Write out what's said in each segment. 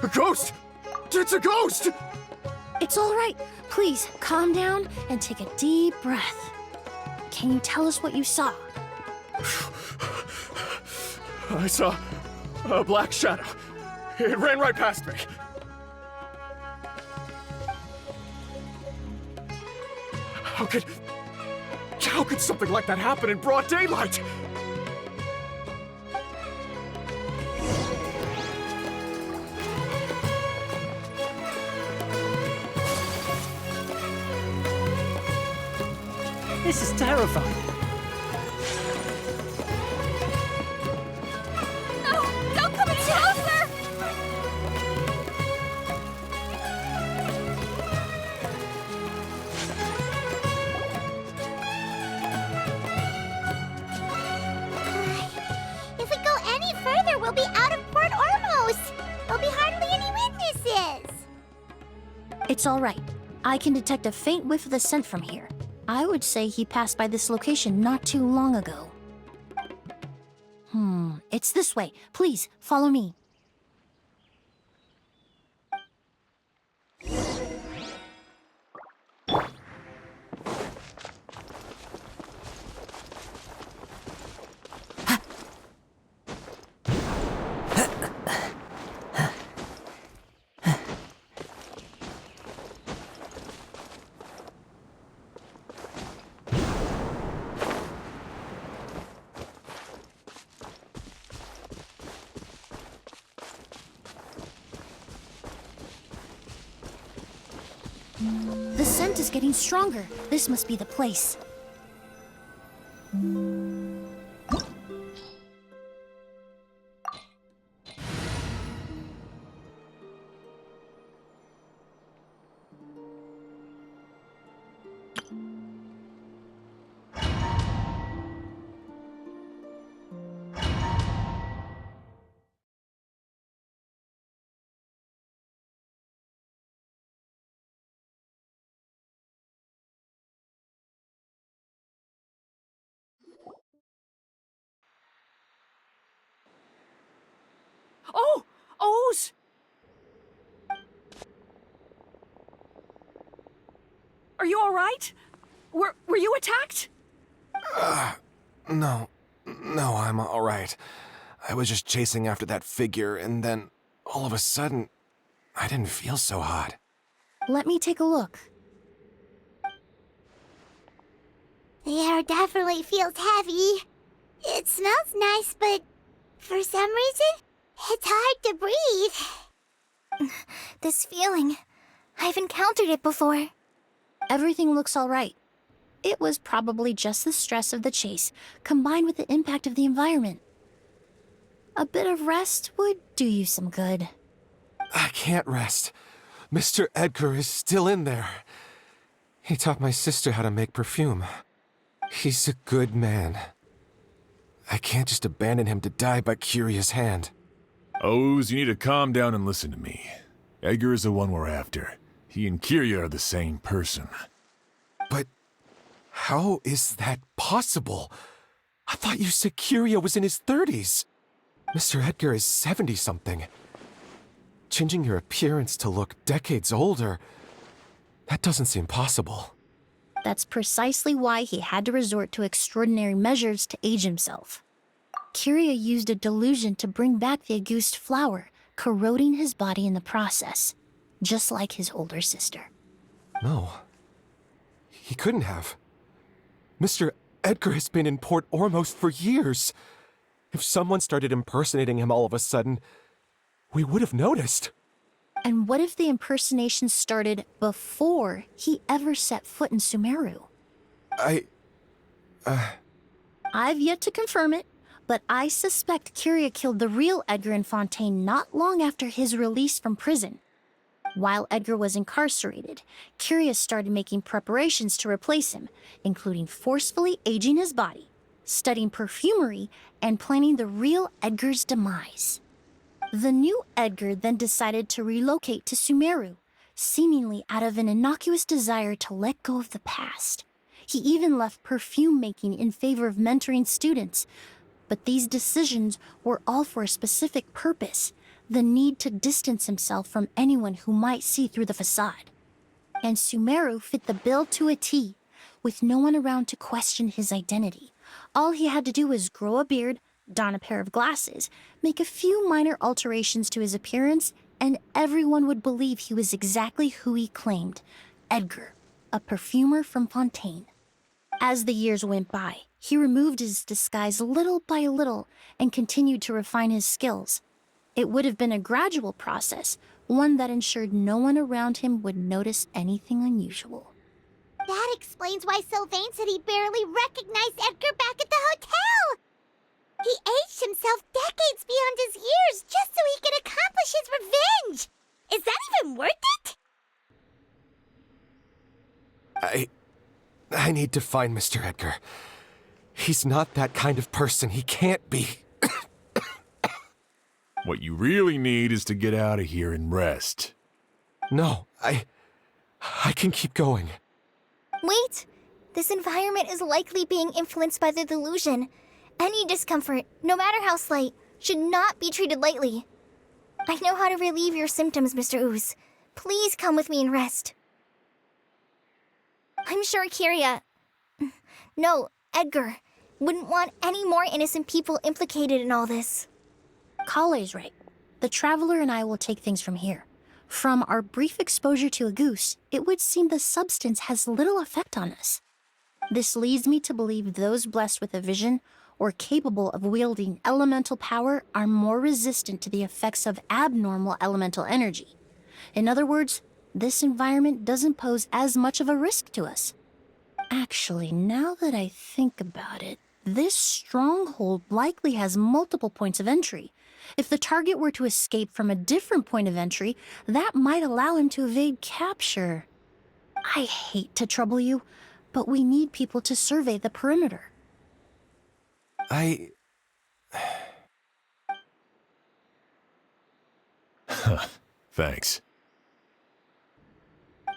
A ghost! It's a ghost! It's all right. Please, calm down and take a deep breath. Can you tell us what you saw? I saw a black shadow. It ran right past me. How could something like that happen in broad daylight? This is terrifying. No! Don't come any closer! If we go any further, we'll be out of Port Ormos. There'll be hardly any witnesses. It's all right. I can detect a faint whiff of the scent from here. I would say he passed by this location not too long ago. It's this way. Please, follow me. The scent is getting stronger. This must be the place. Oh! O's! Are you all right? Were you attacked? No, I'm all right. I was just chasing after that figure, and then, all of a sudden, I didn't feel so hot. Let me take a look. The air definitely feels heavy. It smells nice, but for some reason, it's hard to breathe. This feeling, I've encountered it before. Everything looks all right. It was probably just the stress of the chase, combined with the impact of the environment. A bit of rest would do you some good. I can't rest. Mr. Edgar is still in there. He taught my sister how to make perfume. He's a good man. I can't just abandon him to die by Kirya's hand. O's, you need to calm down and listen to me. Edgar is the one we're after. He and Kirya are the same person. But how is that possible? I thought you said Kirya was in his 30s. Mr. Edgar is 70-something. Changing your appearance to look decades older, that doesn't seem possible. That's precisely why he had to resort to extraordinary measures to age himself. Kirya used a delusion to bring back the Auguste flower, corroding his body in the process, just like his older sister. No. He couldn't have. Mr. Edgar has been in Port Ormos for years. If someone started impersonating him all of a sudden, we would have noticed. And what if the impersonation started before he ever set foot in Sumeru? I've yet to confirm it, but I suspect Kirya killed the real Edgar in Fontaine not long after his release from prison. While Edgar was incarcerated, Kirya started making preparations to replace him, including forcefully aging his body, studying perfumery, and planning the real Edgar's demise. The new Edgar then decided to relocate to Sumeru, seemingly out of an innocuous desire to let go of the past. He even left perfume making in favor of mentoring students. But these decisions were all for a specific purpose: the need to distance himself from anyone who might see through the facade. And Sumeru fit the bill to a T, with no one around to question his identity. All he had to do was grow a beard, don a pair of glasses, make a few minor alterations to his appearance, and everyone would believe he was exactly who he claimed: Edgar, a perfumer from Fontaine. As the years went by, he removed his disguise little by little and continued to refine his skills. It would have been a gradual process, one that ensured no one around him would notice anything unusual. That explains why Sylvain said he barely recognized Edgar back at the hotel. He aged himself decades beyond his years just so he could accomplish his revenge. Is that even worth it? I need to find Mr. Edgar. He's not that kind of person. He can't be. What you really need is to get out of here and rest. No, I can keep going. Wait! This environment is likely being influenced by the delusion. Any discomfort, no matter how slight, should not be treated lightly. I know how to relieve your symptoms, Mr. Ooze. Please come with me and rest. I'm sure Kirya... No, Edgar wouldn't want any more innocent people implicated in all this. Kale's right. The Traveler and I will take things from here. From our brief exposure to Auguste, it would seem the substance has little effect on us. This leads me to believe those blessed with a vision or capable of wielding elemental power are more resistant to the effects of abnormal elemental energy. In other words, this environment doesn't pose as much of a risk to us. Actually, now that I think about it, this stronghold likely has multiple points of entry. If the target were to escape from a different point of entry, that might allow him to evade capture. I hate to trouble you, but we need people to survey the perimeter. Thanks.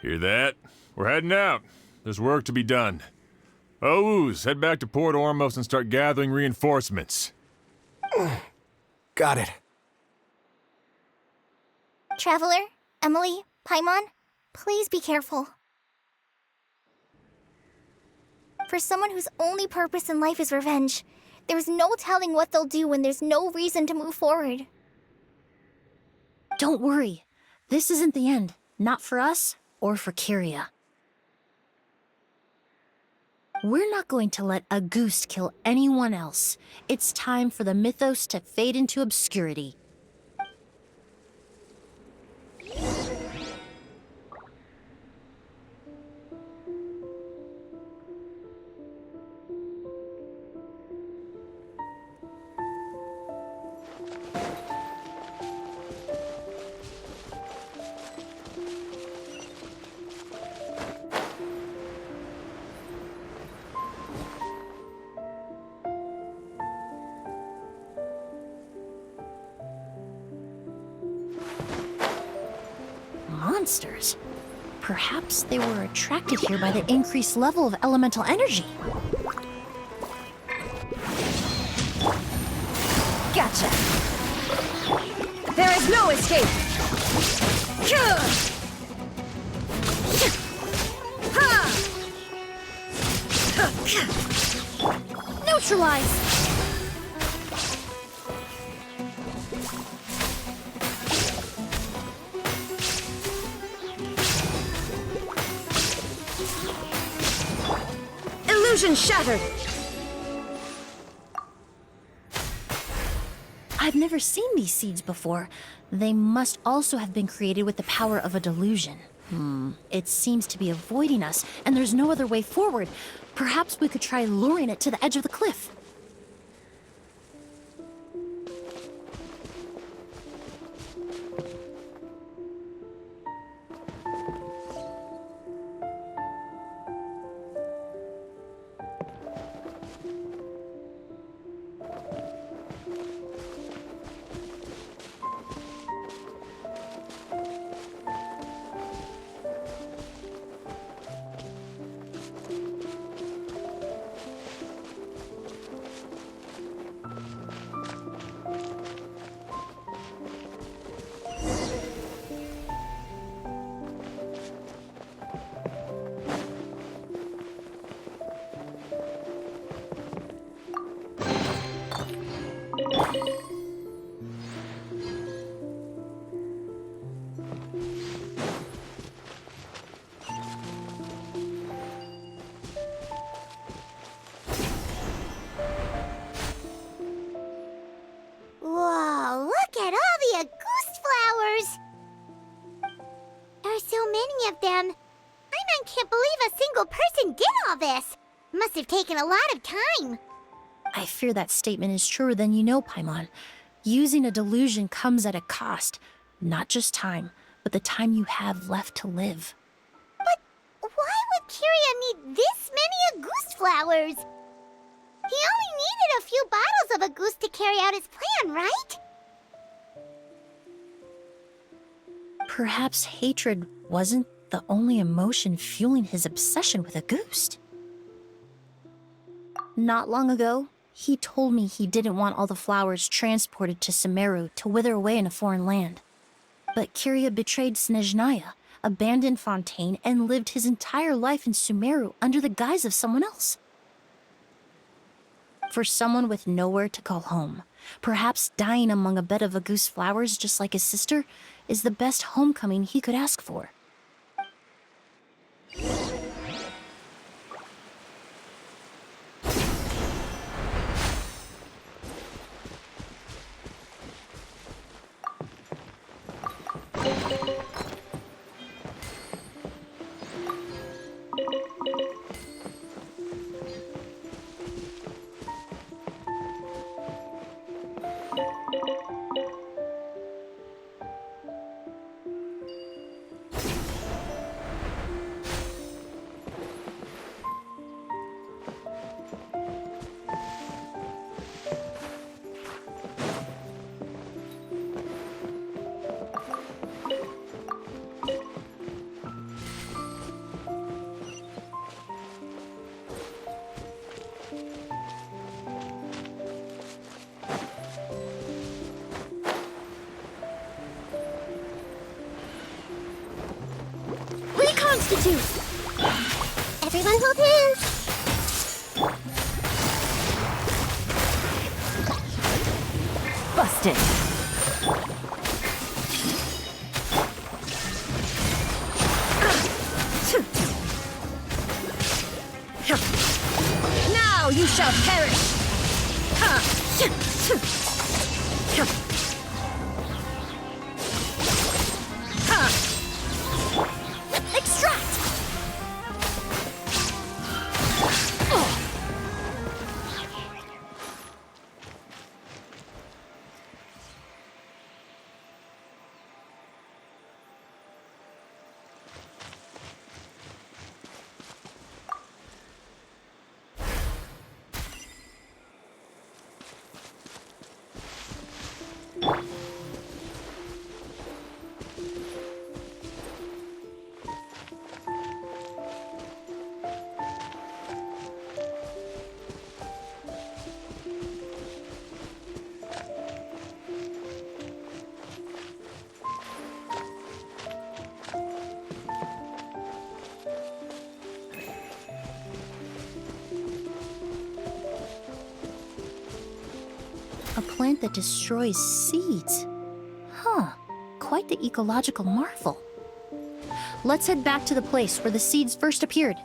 Hear that? We're heading out. There's work to be done. Ooze, head back to Port Ormos and start gathering reinforcements. Got it. Traveler, Emilie, Paimon, please be careful. For someone whose only purpose in life is revenge, there's no telling what they'll do when there's no reason to move forward. Don't worry. This isn't the end. Not for us or for Kirya. We're not going to let Auguste kill anyone else. It's time for the mythos to fade into obscurity. Monsters. Perhaps they were attracted here by the increased level of elemental energy. Gotcha! There is no escape! Neutralize! Illusion shattered! I've never seen these seeds before. They must also have been created with the power of a delusion. It seems to be avoiding us, and there's no other way forward. Perhaps we could try luring it to the edge of the cliff. Whoa, look at all the Auguste flowers! There are so many of them. I can't believe a single person did all this. Must have taken a lot of time. I fear that statement is truer than you know, Paimon. Using a delusion comes at a cost. Not just time, but the time you have left to live. But why would Kirya need this many Auguste flowers? He only needed a few bottles of Auguste to carry out his plan, right? Perhaps hatred wasn't the only emotion fueling his obsession with Auguste. Not long ago, he told me he didn't want all the flowers transported to Sumeru to wither away in a foreign land. But Kirya betrayed Snezhnaya, abandoned Fontaine, and lived his entire life in Sumeru under the guise of someone else. For someone with nowhere to call home, perhaps dying among a bed of Auguste flowers just like his sister is the best homecoming he could ask for. Reconstitute! Everyone hold hands! Busted. Now you shall perish. Extract! A plant that destroys seeds. Huh, quite the ecological marvel. Let's head back to the place where the seeds first appeared.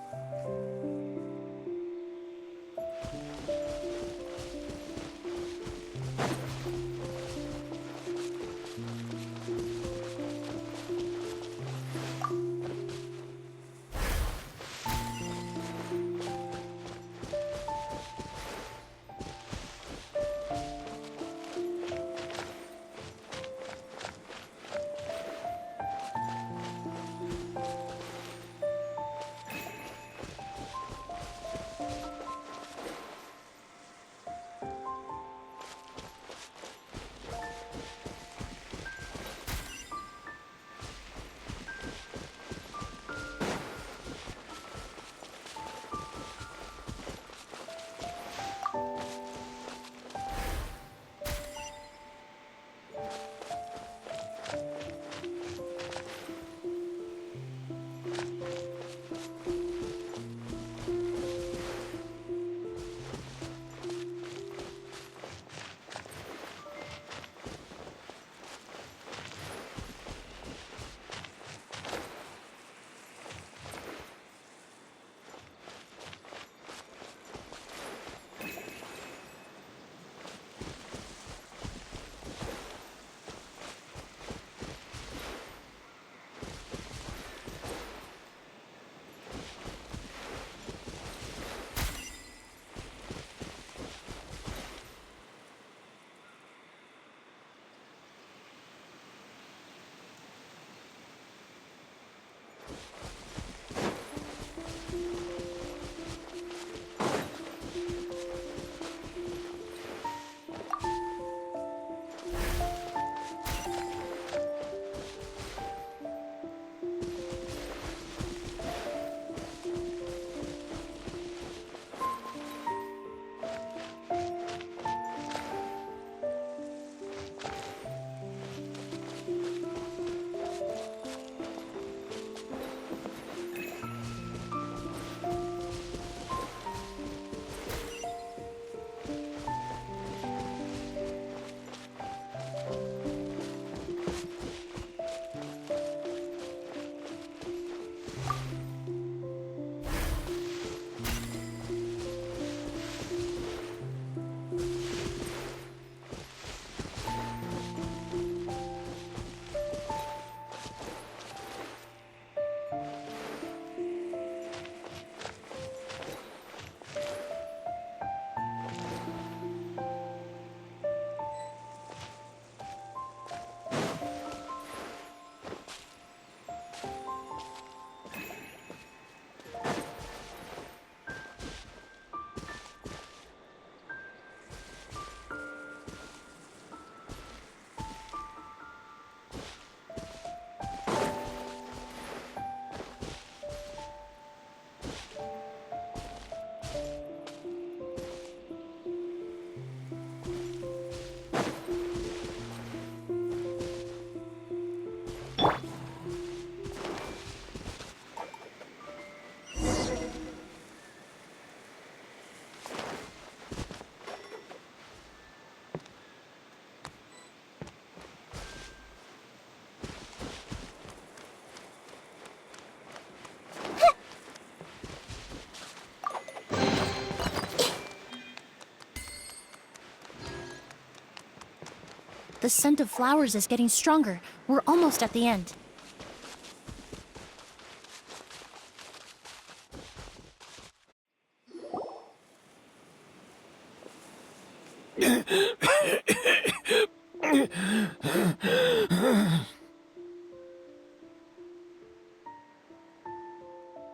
The scent of flowers is getting stronger. We're almost at the end.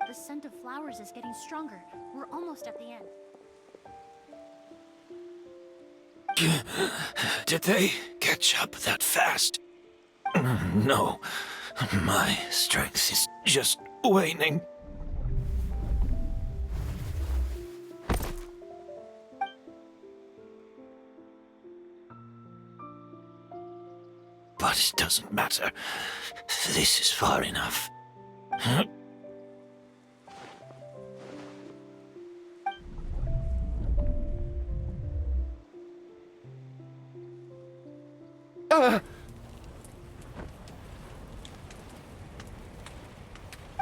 The scent of flowers is getting stronger. We're almost at the end. Did they catch up that fast? No. My strength is just waning. But it doesn't matter. This is far enough.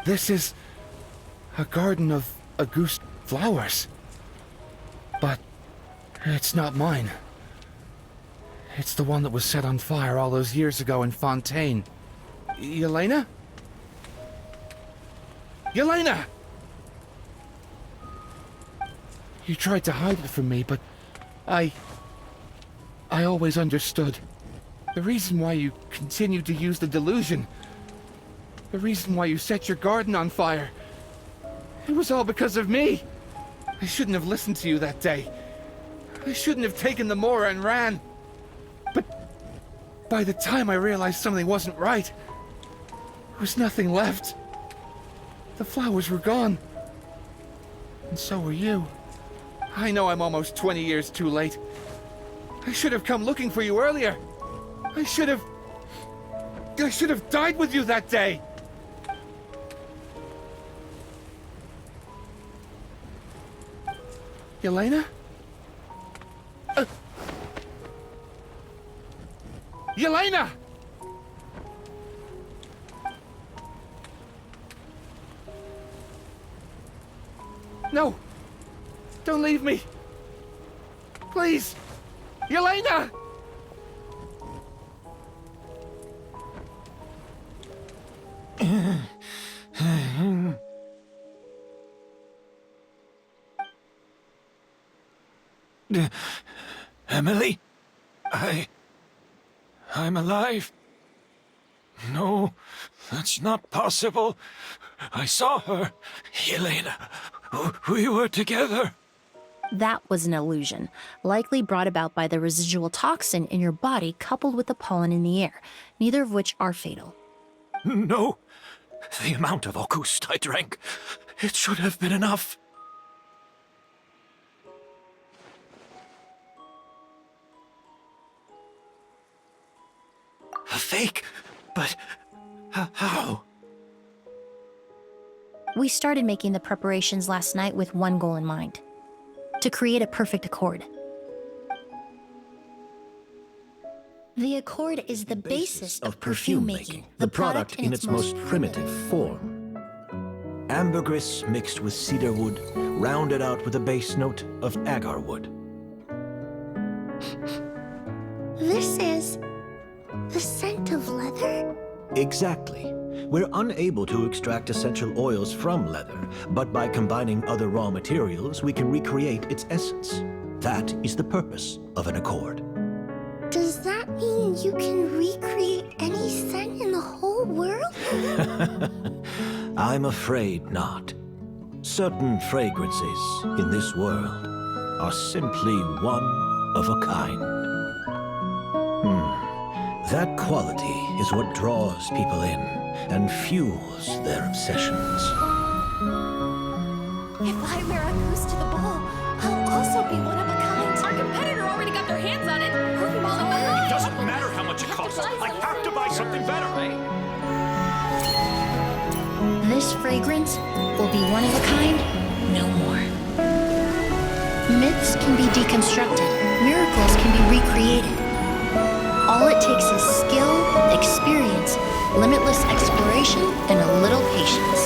This is a garden of Auguste flowers. But it's not mine. It's the one that was set on fire all those years ago in Fontaine. Yelena? Yelena! You tried to hide it from me, but I always understood. The reason why you continued to use the delusion, the reason why you set your garden on fire, it was all because of me. I shouldn't have listened to you that day. I shouldn't have taken the Mora and ran. But by the time I realized something wasn't right, there was nothing left. The flowers were gone. And so were you. I know I'm almost 20 years too late. I should have come looking for you earlier. I should have died with you that day. Yelena? Yelena! No! Don't leave me! Please! Yelena! Emilie? I'm alive. No, that's not possible. I saw her. Yelena, we were together. That was an illusion, likely brought about by the residual toxin in your body coupled with the pollen in the air, neither of which are fatal. No, the amount of Auguste I drank, it should have been enough. A fake? But how? We started making the preparations last night with one goal in mind: to create a perfect accord. The accord is the basis of perfume making, the product in its most primitive form. Ambergris mixed with cedar wood, rounded out with a base note of agar wood. This is the scent of leather? Exactly. We're unable to extract essential oils from leather, but by combining other raw materials, we can recreate its essence. That is the purpose of an accord. Does that mean you can recreate any scent in the whole world? I'm afraid not. Certain fragrances in this world are simply one of a kind. That quality is what draws people in and fuels their obsessions. If I wear Auguste to the ball, I'll also be one of a kind. Our competitor already got their hands on it. It doesn't matter how much it costs. I have to buy something better. This fragrance will be one of a kind, no more. Myths can be deconstructed, miracles can be recreated. All it takes is skill, experience, limitless exploration, and a little patience.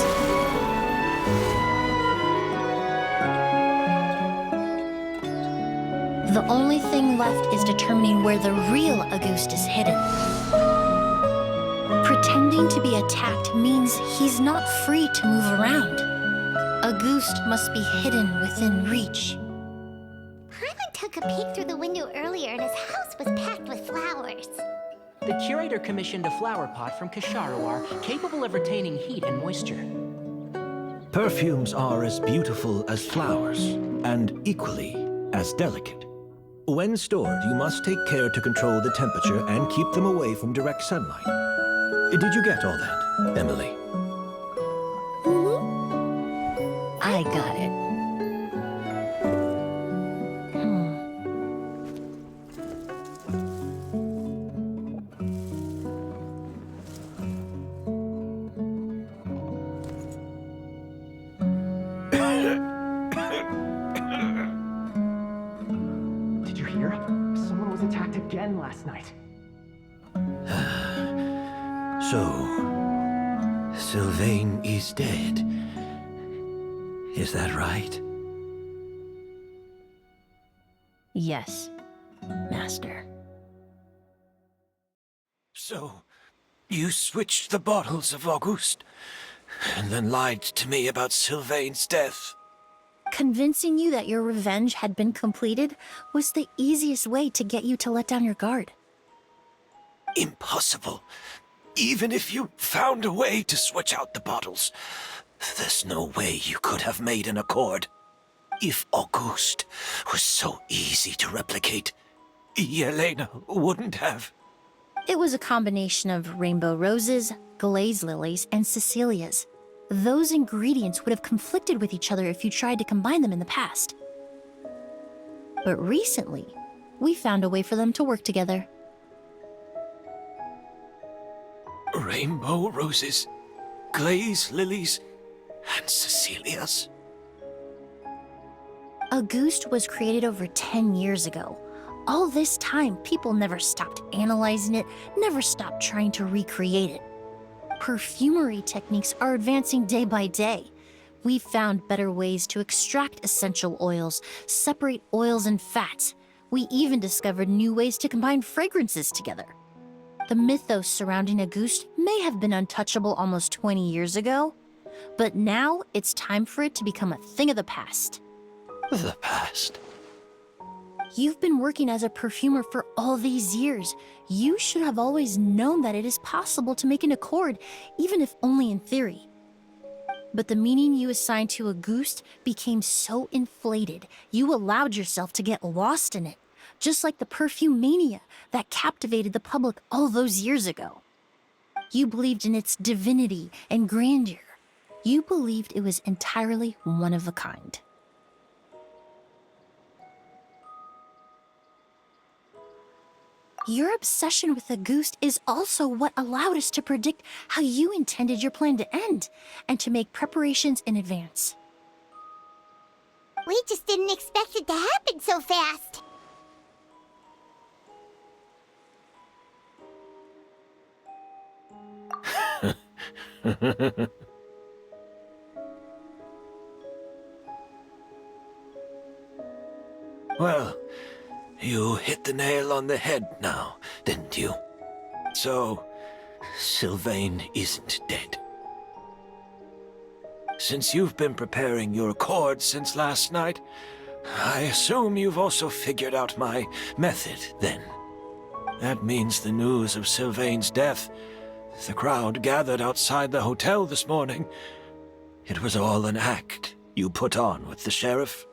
The only thing left is determining where the real Auguste is hidden. Pretending to be attacked means he's not free to move around. Auguste must be hidden within reach. Paimon took a peek through the window earlier and his house was packed with flowers. The curator commissioned a flower pot from Kasharawar capable of retaining heat and moisture. Perfumes are as beautiful as flowers, and equally as delicate. When stored, you must take care to control the temperature and keep them away from direct sunlight. Did you get all that, Emilie? I got it. Did you hear? Someone was attacked again last night. So, Sylvain is dead. Is that right? Yes, Master. So, you switched the bottles of Auguste, and then lied to me about Sylvain's death. Convincing you that your revenge had been completed was the easiest way to get you to let down your guard. Impossible. Even if you found a way to switch out the bottles, there's no way you could have made an accord. If Auguste was so easy to replicate, Yelena wouldn't have. It was a combination of rainbow roses, glaze lilies, and Cecilias. Those ingredients would have conflicted with each other if you tried to combine them in the past. But recently, we found a way for them to work together. Rainbow roses, glaze lilies, and Cecilias. Auguste was created over 10 years ago. All this time, people never stopped analyzing it, never stopped trying to recreate it. Perfumery techniques are advancing day by day. We've found better ways to extract essential oils, separate oils and fats. We even discovered new ways to combine fragrances together. The mythos surrounding Auguste may have been untouchable almost 20 years ago, but now it's time for it to become a thing of the past. The past. You've been working as a perfumer for all these years. You should have always known that it is possible to make an accord, even if only in theory. But the meaning you assigned to Auguste became so inflated, you allowed yourself to get lost in it, just like the perfume mania that captivated the public all those years ago. You believed in its divinity and grandeur. You believed it was entirely one of a kind. Your obsession with Auguste is also what allowed us to predict how you intended your plan to end, and to make preparations in advance. We just didn't expect it to happen so fast. Well, you hit the nail on the head now, didn't you? So, Sylvain isn't dead. Since you've been preparing your accord since last night, I assume you've also figured out my method, then. That means the news of Sylvain's death, the crowd gathered outside the hotel this morning, it was all an act you put on with the sheriff?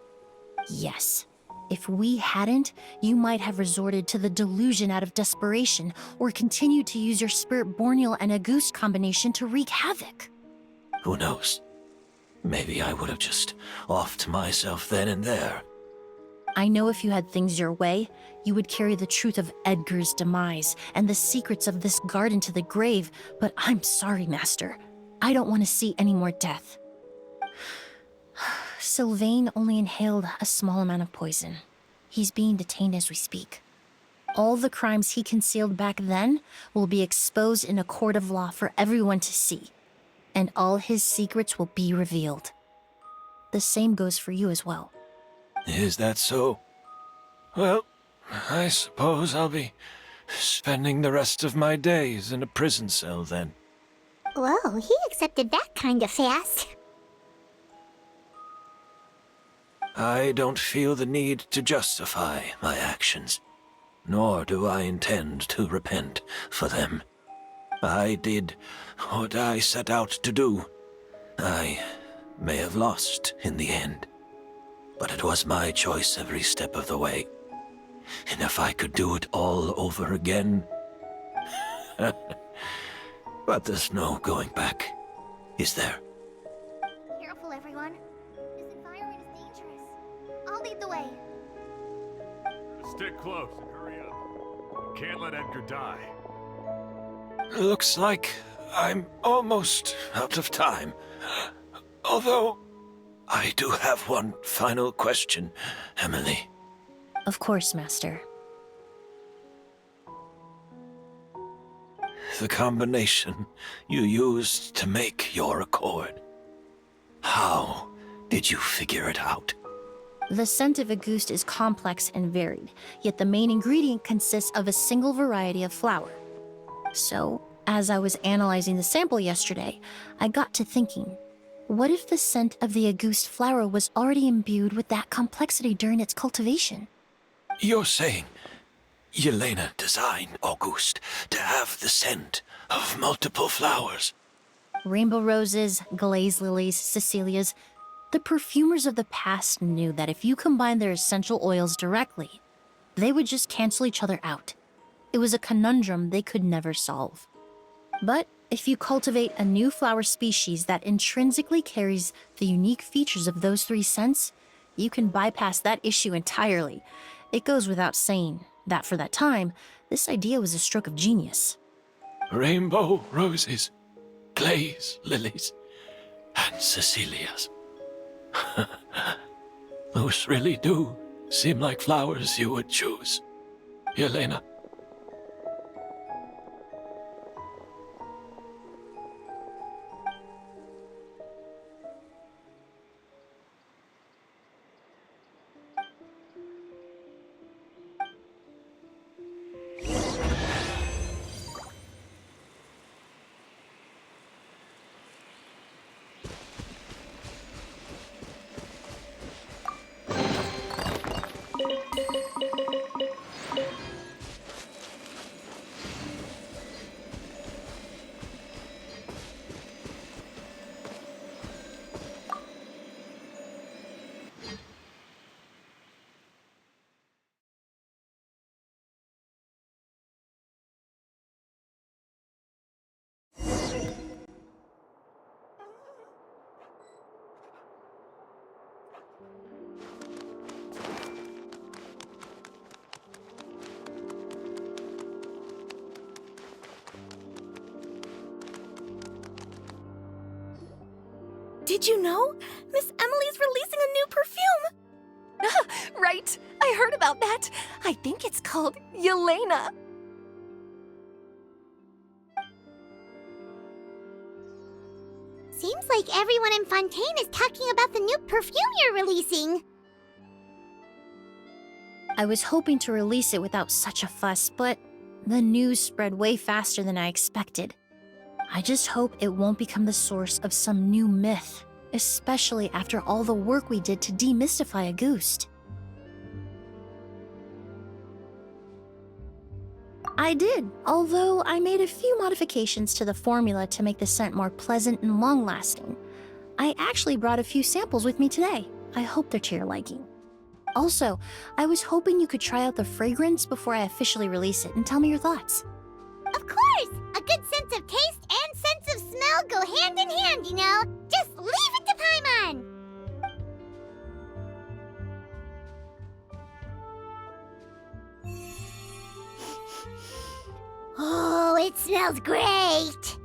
Yes. If we hadn't, you might have resorted to the delusion out of desperation, or continued to use your Spirit Borneal and Auguste combination to wreak havoc. Who knows? Maybe I would have just offed myself then and there. I know if you had things your way, you would carry the truth of Edgar's demise and the secrets of this garden to the grave, but I'm sorry, Master. I don't want to see any more death. Sylvain only inhaled a small amount of poison. He's being detained as we speak. All the crimes he concealed back then will be exposed in a court of law for everyone to see, and all his secrets will be revealed. The same goes for you as well. Is that so? Well, I suppose I'll be spending the rest of my days in a prison cell then. Whoa, he accepted that kind of fast. I don't feel the need to justify my actions, nor do I intend to repent for them. I did what I set out to do. I may have lost in the end, but it was my choice every step of the way. And if I could do it all over again... But there's no going back, is there? Careful, everyone. This environment is dangerous. I'll lead the way. Stick close and hurry up. Can't let Edgar die. Looks like I'm almost out of time. Although, I do have one final question, Emilie. Of course, Master. The combination you used to make your accord. How did you figure it out? The scent of Auguste is complex and varied, yet the main ingredient consists of a single variety of flower. So, as I was analyzing the sample yesterday, I got to thinking, what if the scent of the Auguste flower was already imbued with that complexity during its cultivation? You're saying Yelena designed Auguste to have the scent of multiple flowers. Rainbow roses, glaze lilies, Cecilias. The perfumers of the past knew that if you combine their essential oils directly, they would just cancel each other out. It was a conundrum they could never solve. But if you cultivate a new flower species that intrinsically carries the unique features of those three scents, you can bypass that issue entirely. It goes without saying that for that time, this idea was a stroke of genius. Rainbow roses, glaze lilies, and Cecilias. Those really do seem like flowers you would choose, Yelena. Did you know? Miss Emilie's releasing a new perfume! Right, I heard about that. I think it's called Yelena. Seems like everyone in Fontaine is talking about the new perfume you're releasing. I was hoping to release it without such a fuss, but the news spread way faster than I expected. I just hope it won't become the source of some new myth, especially after all the work we did to demystify Auguste. I did, although I made a few modifications to the formula to make the scent more pleasant and long-lasting. I actually brought a few samples with me today. I hope they're to your liking. Also, I was hoping you could try out the fragrance before I officially release it and tell me your thoughts. Of course! A good sense of taste and sense of smell go hand in hand, you know? Just leave it to Paimon! Oh, it smells great!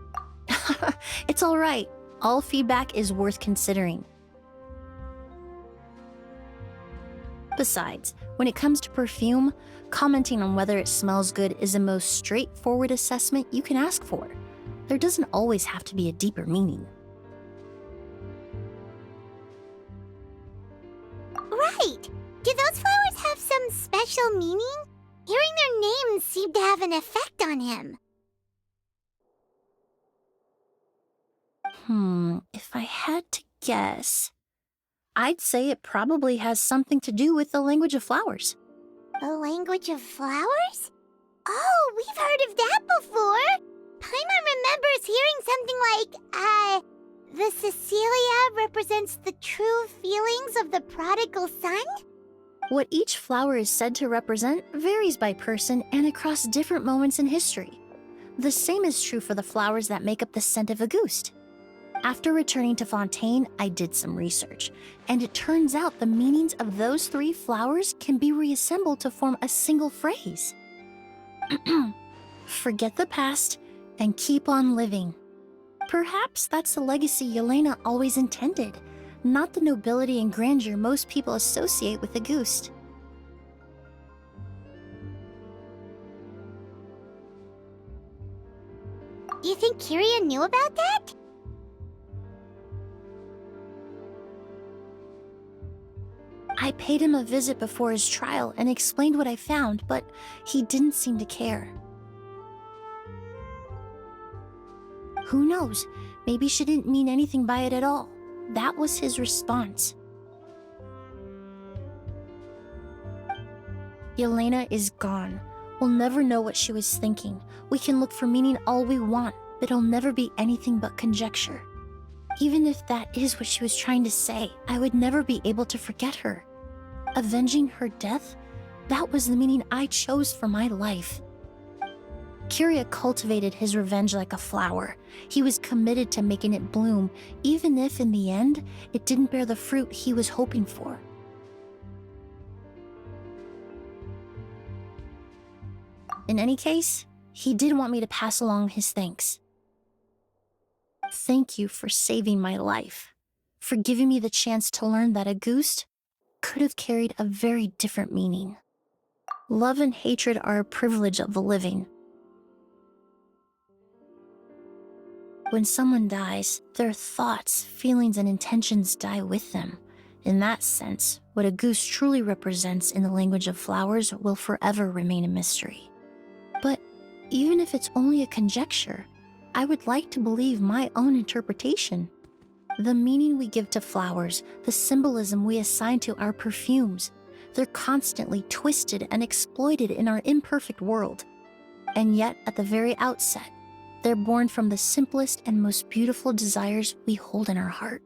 It's all right. All feedback is worth considering. Besides, when it comes to perfume, commenting on whether it smells good is the most straightforward assessment you can ask for. There doesn't always have to be a deeper meaning. Right! Do those flowers have some special meaning? names seem to have an effect on him. If I had to guess, I'd say it probably has something to do with the language of flowers. The language of flowers? Oh, we've heard of that before. Paimon remembers hearing something like, the Cecilia represents the true feelings of the prodigal son? What each flower is said to represent varies by person and across different moments in history. The same is true for the flowers that make up the scent of Auguste. After returning to Fontaine, I did some research, and it turns out the meanings of those 3 flowers can be reassembled to form a single phrase. Forget the past and keep on living. Perhaps that's the legacy Yelena always intended, not the nobility and grandeur most people associate with Auguste. You think Kirya knew about that? I paid him a visit before his trial and explained what I found, but he didn't seem to care. Who knows? Maybe she didn't mean anything by it at all. That was his response. Yelena is gone. We'll never know what she was thinking. We can look for meaning all we want, but it'll never be anything but conjecture. Even if that is what she was trying to say, I would never be able to forget her. Avenging her death? That was the meaning I chose for my life. Kirya cultivated his revenge like a flower. He was committed to making it bloom, even if in the end, it didn't bear the fruit he was hoping for. In any case, he did want me to pass along his thanks. Thank you for saving my life, for giving me the chance to learn that Auguste could have carried a very different meaning. Love and hatred are a privilege of the living. When someone dies, their thoughts, feelings, and intentions die with them. In that sense, what Auguste truly represents in the language of flowers will forever remain a mystery. But even if it's only a conjecture, I would like to believe my own interpretation. The meaning we give to flowers, the symbolism we assign to our perfumes, they're constantly twisted and exploited in our imperfect world. And yet, at the very outset, they're born from the simplest and most beautiful desires we hold in our heart.